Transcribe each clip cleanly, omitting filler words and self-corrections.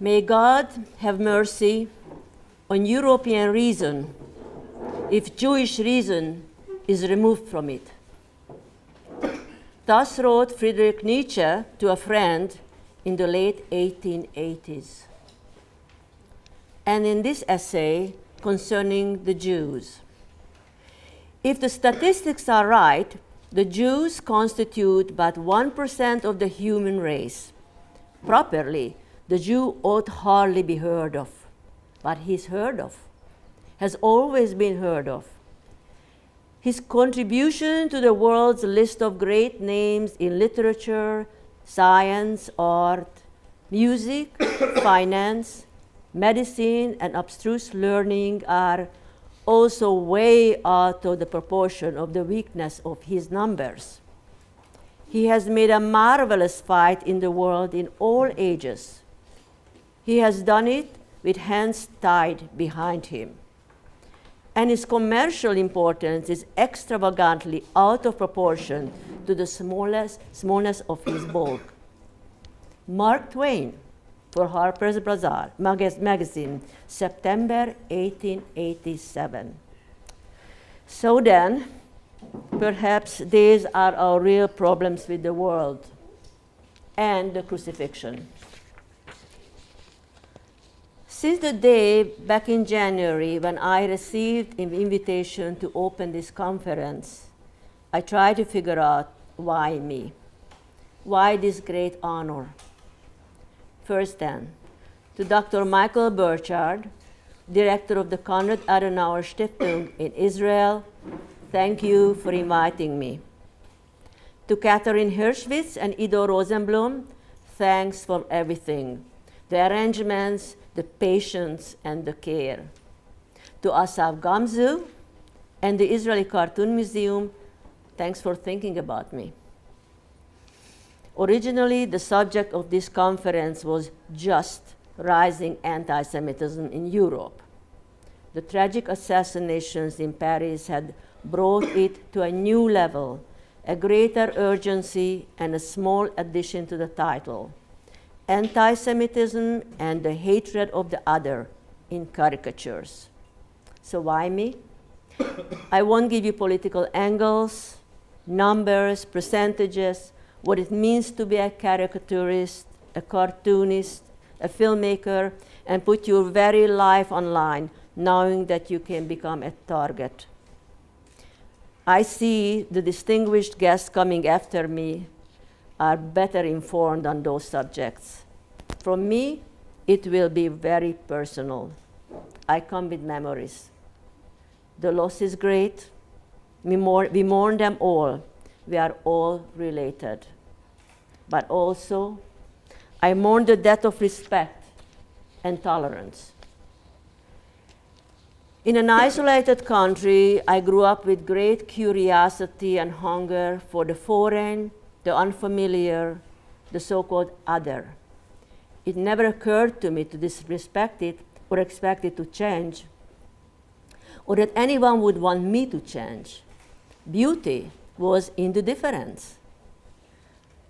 May God have mercy on European reason if Jewish reason is removed from it. Thus wrote Friedrich Nietzsche to a friend in the late 1880s. And in this essay concerning the Jews, if the statistics are right, the Jews constitute but 1% of the human race. Properly, the Jew ought hardly be heard of, but he's heard of, has always been heard of. His contribution to the world's list of great names in literature, science, art, music, finance, medicine, and abstruse learning are also way out of the proportion of the weakness of his numbers. He has made a marvelous fight in the world in all ages. He has done it with hands tied behind him. And his commercial importance is extravagantly out of proportion to the smallness of his bulk. Mark Twain, for Harper's Bazaar magazine, September 1887. So then, perhaps these are our real problems with the world and the crucifixion. Since the day back in January when I received an invitation to open this conference, I tried to figure out why me? Why this great honor? First then, to Dr. Michael Burchard, director of the Konrad Adenhuer Stiftung in Israel, thank you for inviting me. To Catherine Hirschwitz and Ido Rosenblum, thanks for everything, the arrangements, the patience, and the care. To Asaf Gamzu and the Israeli Cartoon Museum, thanks for thinking about me. Originally, the subject of this conference was just rising anti-Semitism in Europe. The tragic assassinations in Paris had brought it to a new level, a greater urgency, and a small addition to the title: Anti-Semitism and the Hatred of the Other in Caricatures. So why me? I won't give you political angles, numbers, percentages, what it means to be a caricaturist, a cartoonist, a filmmaker, and put your very life online, knowing that you can become a target. I see the distinguished guests coming after me are better informed on those subjects. From me, it will be very personal. I come with memories. The loss is great. We mourn them all. We are all related. But also, I mourn the death of respect and tolerance. In an isolated country, I grew up with great curiosity and hunger for the foreign, the unfamiliar, the so-called other. It never occurred to me to disrespect it or expect it to change, or that anyone would want me to change. Beauty was in the difference.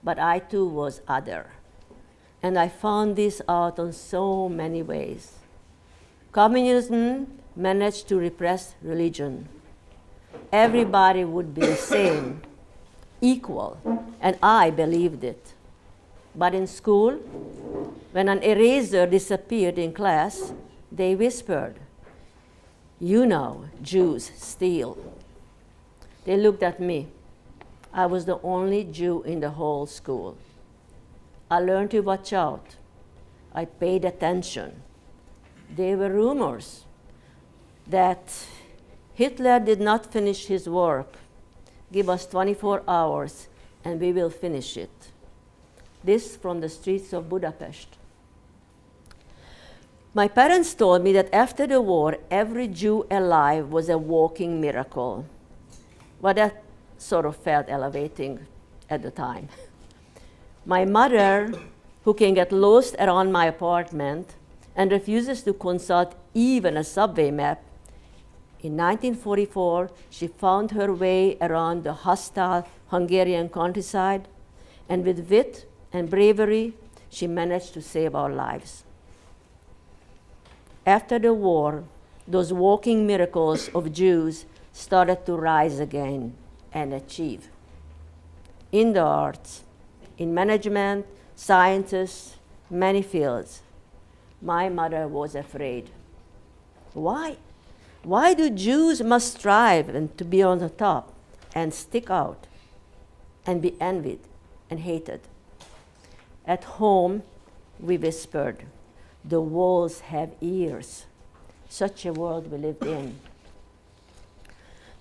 But I too was other. And I found this out on so many ways. Communism managed to repress religion. Everybody would be the same, equal, and I believed it. But in school, when an eraser disappeared in class, they whispered, "You know, Jews steal." They looked at me. I was the only Jew in the whole school. I learned to watch out. I paid attention. There were rumors that Hitler did not finish his work. Give us 24 hours and we will finish it. This from the streets of Budapest. My parents told me that after the war, every Jew alive was a walking miracle. Well, that sort of felt elevating at the time. My mother, who can get lost around my apartment and refuses to consult even a subway map, in 1944, she found her way around the hostile Hungarian countryside, and with wit and bravery, she managed to save our lives. After the war, those walking miracles of Jews started to rise again and achieve. In the arts, in management, sciences, many fields. My mother was afraid. Why? Why do Jews must strive and to be on the top and stick out and be envied and hated? At home, we whispered, the walls have ears. Such a world we lived in.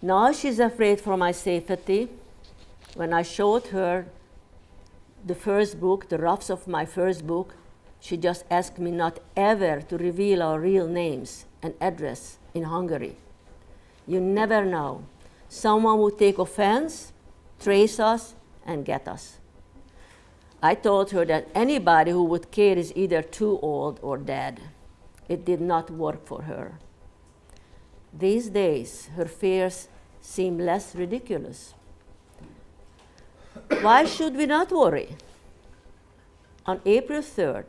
Now she's afraid for my safety. When I showed her the first book, the roughs of my first book, she just asked me not ever to reveal our real names and address in Hungary. You never know. Someone would take offense, trace us, and get us. I told her that anybody who would care is either too old or dead. It did not work for her. These days, her fears seem less ridiculous. Why should we not worry? On April 3rd,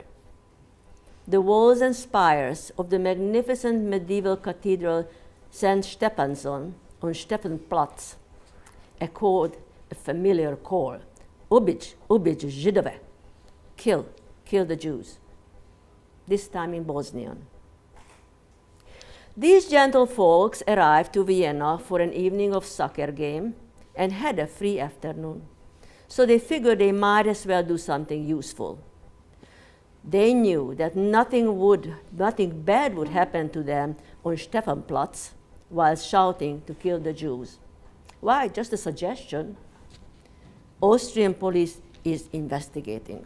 the walls and spires of the magnificent medieval cathedral St. Stephansson on Stephanplatz echoed a familiar call. Ubij, ubij, Židové. Kill the Jews. This time in Bosnian. These gentle folks arrived to Vienna for an evening of soccer game and had a free afternoon. So they figured they might as well do something useful. They knew that nothing bad would happen to them on Stephanplatz while shouting to kill the Jews. Why? Just a suggestion. Austrian police is investigating.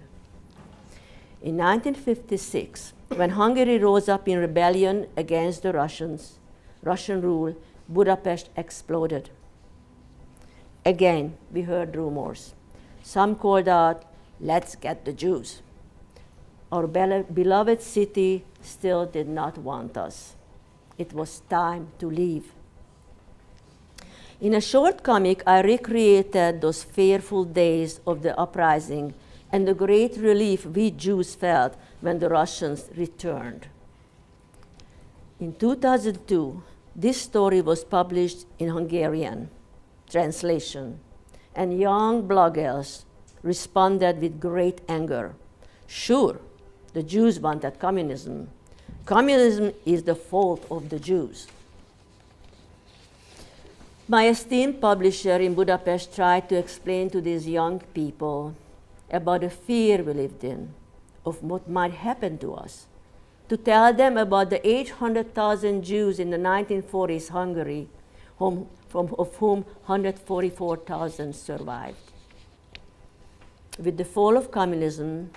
In 1956, when Hungary rose up in rebellion against the Russian rule, Budapest exploded. Again, we heard rumors. Some called out, "Let's get the Jews." Our beloved city still did not want us. It was time to leave. In a short comic, I recreated those fearful days of the uprising and the great relief we Jews felt when the Russians returned. In 2002, this story was published in Hungarian translation, and young bloggers responded with great anger. Sure, the Jews wanted communism. Communism is the fault of the Jews. My esteemed publisher in Budapest tried to explain to these young people about the fear we lived in, of what might happen to us, to tell them about the 800,000 Jews in the 1940s Hungary, of whom 144,000 survived. With the fall of communism,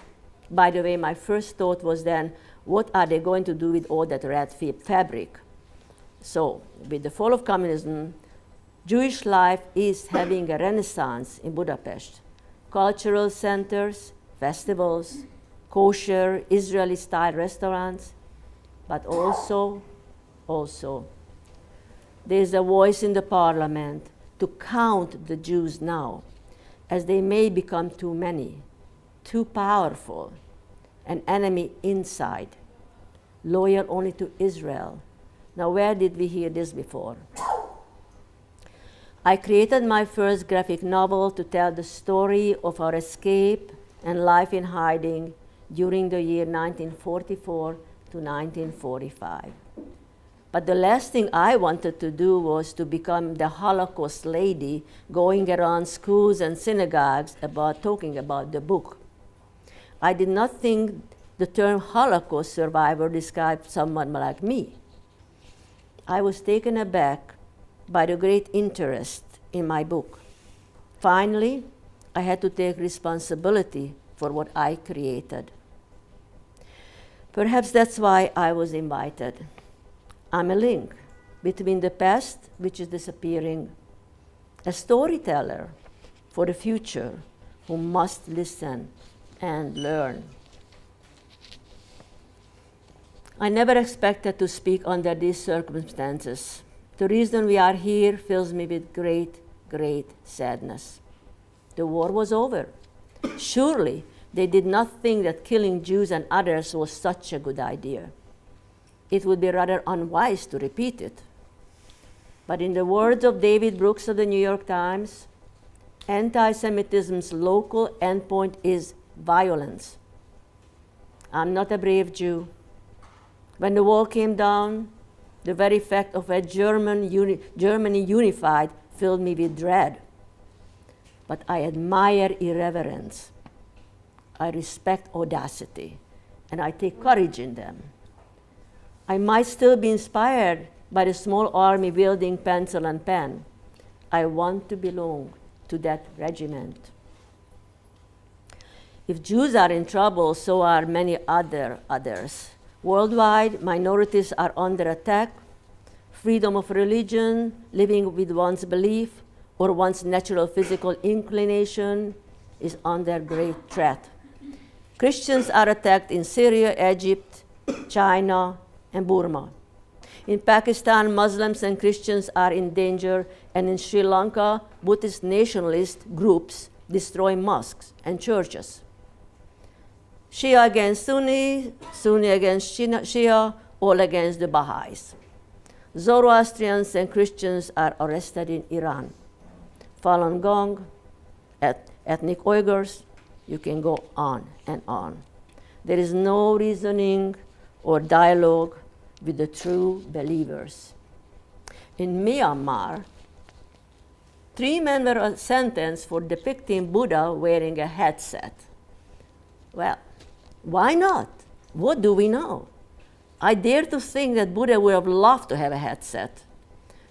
by the way, my first thought was then, what are they going to do with all that red fabric? So, with the fall of communism, Jewish life is having a renaissance in Budapest. Cultural centers, festivals, kosher Israeli-style restaurants, but also, there's a voice in the parliament to count the Jews now, as they may become too many, too powerful, an enemy inside, loyal only to Israel. Now, where did we hear this before? I created my first graphic novel to tell the story of our escape and life in hiding during the year 1944 to 1945. But the last thing I wanted to do was to become the Holocaust lady going around schools and synagogues talking about the book. I did not think the term Holocaust survivor described someone like me. I was taken aback by the great interest in my book. Finally, I had to take responsibility for what I created. Perhaps that's why I was invited. I'm a link between the past, which is disappearing, a storyteller for the future who must listen and learn. I never expected to speak under these circumstances. The reason we are here fills me with great, great sadness. The war was over. Surely they did not think that killing Jews and others was such a good idea. it would be rather unwise to repeat it. But in the words of David Brooks of the New York Times, anti-Semitism's local endpoint is violence. I'm not a brave Jew. When the wall came down, the very fact of a Germany unified filled me with dread. But I admire irreverence. I respect audacity, and I take courage in them. I might still be inspired by the small army wielding pencil and pen. I want to belong to that regiment. If Jews are in trouble, so are many others. Worldwide, minorities are under attack. Freedom of religion, living with one's belief or one's natural physical inclination is under great threat. Christians are attacked in Syria, Egypt, China, and Burma. In Pakistan, Muslims and Christians are in danger, and in Sri Lanka, Buddhist nationalist groups destroy mosques and churches. Shia against Sunni, Sunni against Shia, all against the Baha'is. Zoroastrians and Christians are arrested in Iran. Falun Gong, ethnic Uyghurs, you can go on and on. There is no reasoning or dialogue with the true believers. In Myanmar, 3 men were sentenced for depicting Buddha wearing a headset. Well, why not? What do we know? I dare to think that Buddha would have loved to have a headset.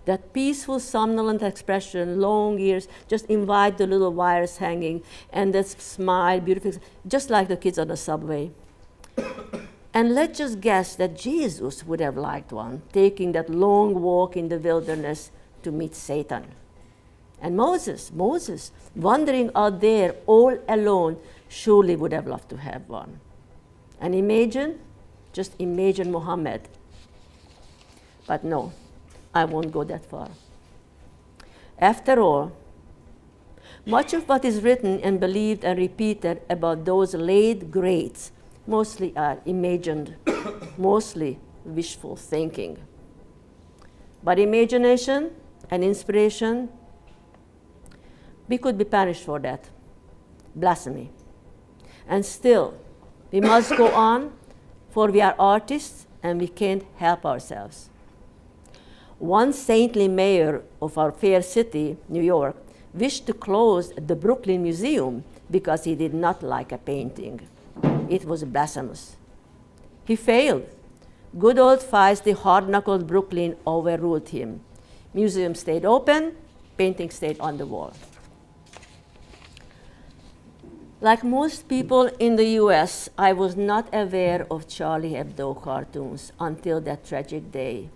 That peaceful, somnolent expression, long ears, just invite the little wires hanging, and that smile, beautiful, just like the kids on the subway. And let's just guess that Jesus would have liked one, taking that long walk in the wilderness to meet Satan. And Moses, wandering out there all alone, surely would have loved to have one. And just imagine Muhammad. But no, I won't go that far. After all, much of what is written and believed and repeated about those late greats mostly are imagined, mostly wishful thinking. But imagination and inspiration, we could be punished for that. Blasphemy. And still, we must go on, for we are artists and we can't help ourselves. One saintly mayor of our fair city, New York, wished to close the Brooklyn Museum because he did not like a painting. It was blasphemous. He failed. Good old feisty, hard-knuckled Brooklyn overruled him. Museum stayed open, painting stayed on the wall. Like most people in the US, I was not aware of Charlie Hebdo cartoons until that tragic day.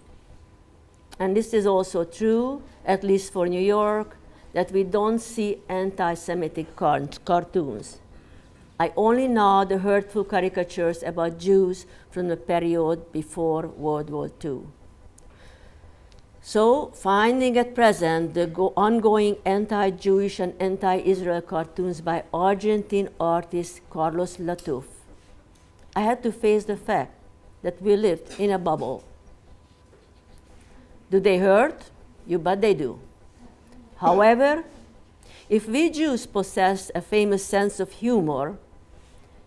And this is also true, at least for New York, that we don't see anti-Semitic cartoons. I only know the hurtful caricatures about Jews from the period before World War II. So, finding at present the ongoing anti-Jewish and anti-Israel cartoons by Argentine artist Carlos Latuf, I had to face the fact that we lived in a bubble. Do they hurt? You bet they do. However, if we Jews possess a famous sense of humor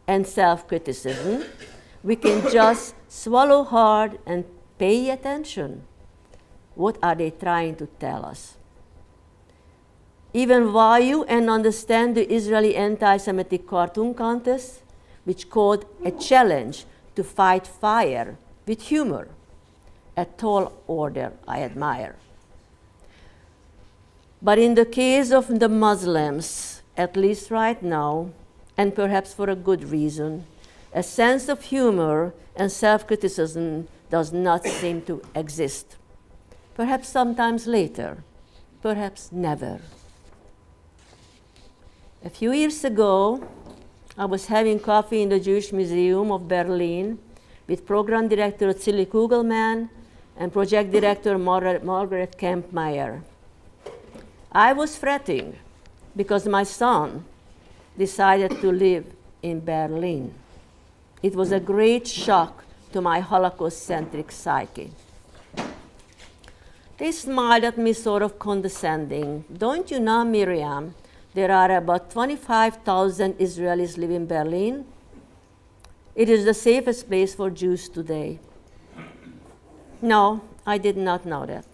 and self-criticism, we can just swallow hard and pay attention. What are they trying to tell us? Even value and understand the Israeli anti-Semitic cartoon contest, which called a challenge to fight fire with humor, a tall order I admire. But in the case of the Muslims, at least right now, and perhaps for a good reason, a sense of humor and self-criticism does not seem to exist. Perhaps sometimes later, perhaps never. A few years ago, I was having coffee in the Jewish Museum of Berlin with program director Zilli Kugelman and project director Margaret Kampmeyer. I was fretting because my son decided to live in Berlin. It was a great shock to my Holocaust-centric psyche. They smiled at me sort of condescending. Don't you know, Miriam, there are about 25,000 Israelis live in Berlin? It is the safest place for Jews today. No, I did not know that.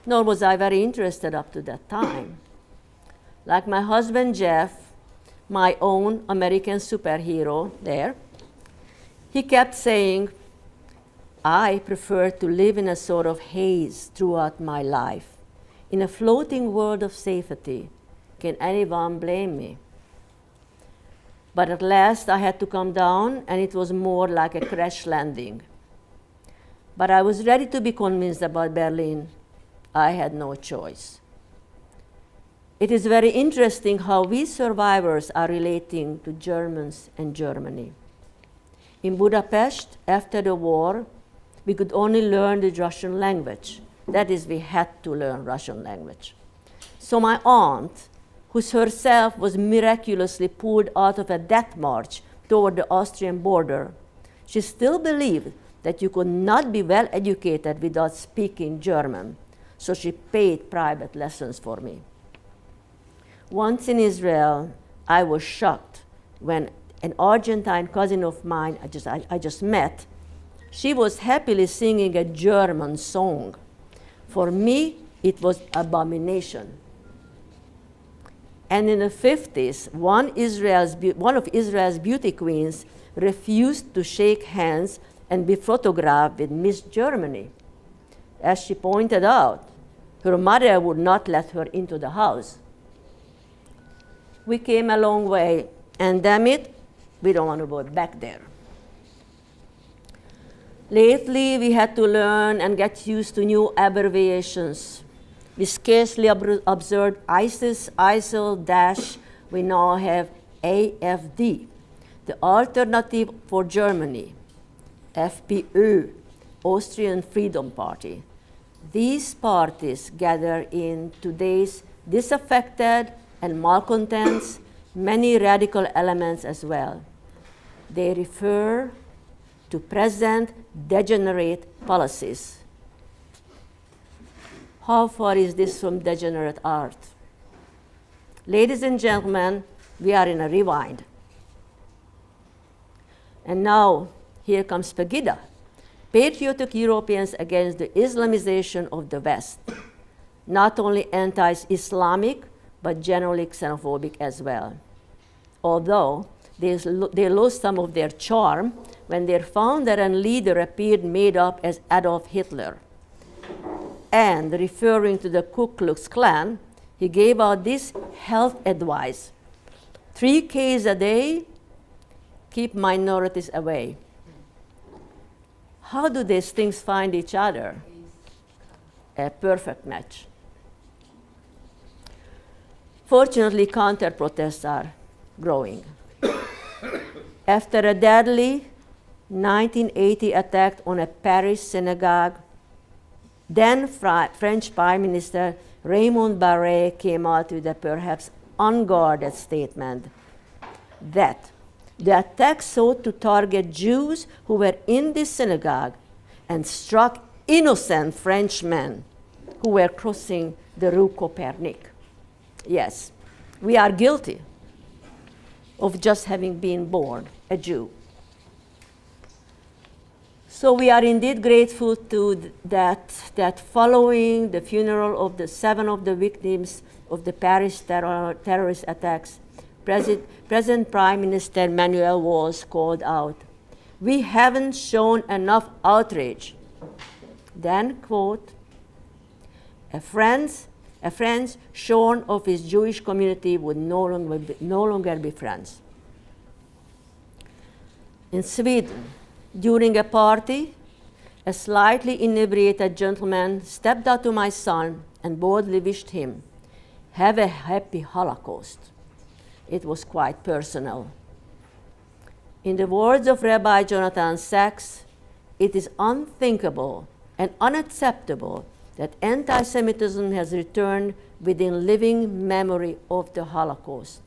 Nor was I very interested up to that time. Like my husband Jeff, my own American superhero there, he kept saying, I prefer to live in a sort of haze throughout my life, in a floating world of safety. Can anyone blame me? But at last I had to come down, and it was more like a crash landing. But I was ready to be convinced about Berlin. I had no choice. It is very interesting how we survivors are relating to Germans and Germany. In Budapest, after the war, we could only learn the Russian language. That is, we had to learn Russian language. So my aunt, who herself was miraculously pulled out of a death march toward the Austrian border, she still believed that you could not be well educated without speaking German. So she paid private lessons for me. Once in Israel, I was shocked when an Argentine cousin of mine I just met, she was happily singing a German song. For me, it was abomination. And in the 50s, one of Israel's beauty queens refused to shake hands and be photographed with Miss Germany. As she pointed out, her mother would not let her into the house. We came a long way, and damn it, we don't want to go back there. Lately, we had to learn and get used to new abbreviations. We scarcely observed ISIS, ISIL, Daesh. We now have AfD, the alternative for Germany, FPÖ, Austrian Freedom Party. These parties gather in today's disaffected and malcontents, many radical elements as well. They refer to present degenerate policies. How far is this from degenerate art? Ladies and gentlemen, we are in a rewind. And now, here comes Pegida, patriotic Europeans against the Islamization of the West. Not only anti-Islamic, but generally xenophobic as well. Although they lost some of their charm when their founder and leader appeared made up as Adolf Hitler. And referring to the Ku Klux Klan, he gave out this health advice: 3 Ks a day, keep minorities away. How do these things find each other? A perfect match. Fortunately, counter-protests are growing. After a deadly 1980 attack on a Paris synagogue, then French Prime Minister Raymond Barre came out with a perhaps unguarded statement that the attack sought to target Jews who were in this synagogue and struck innocent Frenchmen who were crossing the Rue Copernic. Yes, we are guilty of just having been born a Jew. So we are indeed grateful to that following the funeral of the 7 of the victims of the Paris terrorist attacks, President Prime Minister Manuel Valls called out, "We haven't shown enough outrage." Then, quote, a friend shorn of his Jewish community would no longer be friends. In Sweden, during a party, a slightly inebriated gentleman stepped up to my son and boldly wished him, "Have a happy Holocaust." It was quite personal. In the words of Rabbi Jonathan Sachs, it is unthinkable and unacceptable that anti-Semitism has returned within living memory of the Holocaust.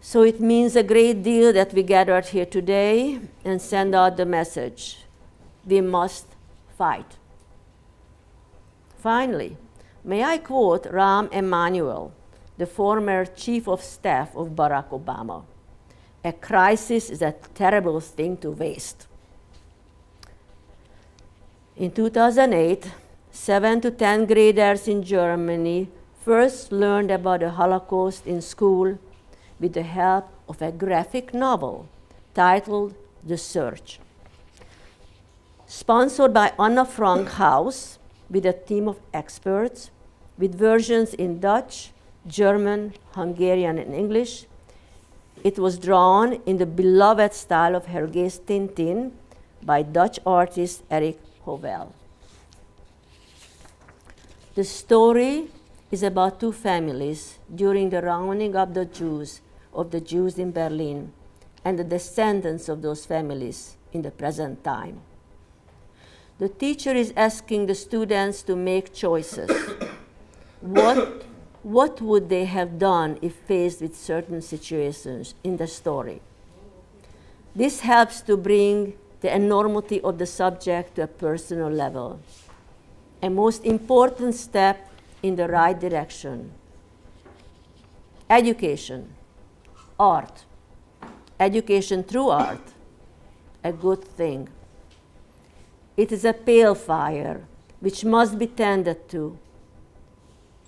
So it means a great deal that we gathered here today and send out the message. We must fight. Finally, may I quote Rahm Emanuel, the former chief of staff of Barack Obama. A crisis is a terrible thing to waste. In 2008, 7 to 10 graders in Germany first learned about the Holocaust in school with the help of a graphic novel titled The Search. Sponsored by Anna Frank House with a team of experts with versions in Dutch, German, Hungarian, and English, it was drawn in the beloved style of Hergé's Tintin by Dutch artist Eric Howell. The story is about two families during the rounding up of the Jews in Berlin and the descendants of those families in the present time. The teacher is asking the students to make choices. What would they have done if faced with certain situations in the story? This helps to bring the enormity of the subject to a personal level, a most important step in the right direction. Education, art, education through art, a good thing. It is a pale fire which must be tended to,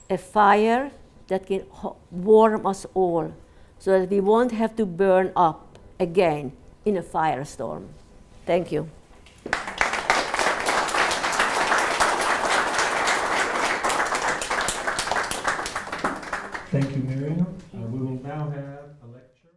a fire that can warm us all so that we won't have to burn up again in a firestorm. Thank you. Thank you, Miriam.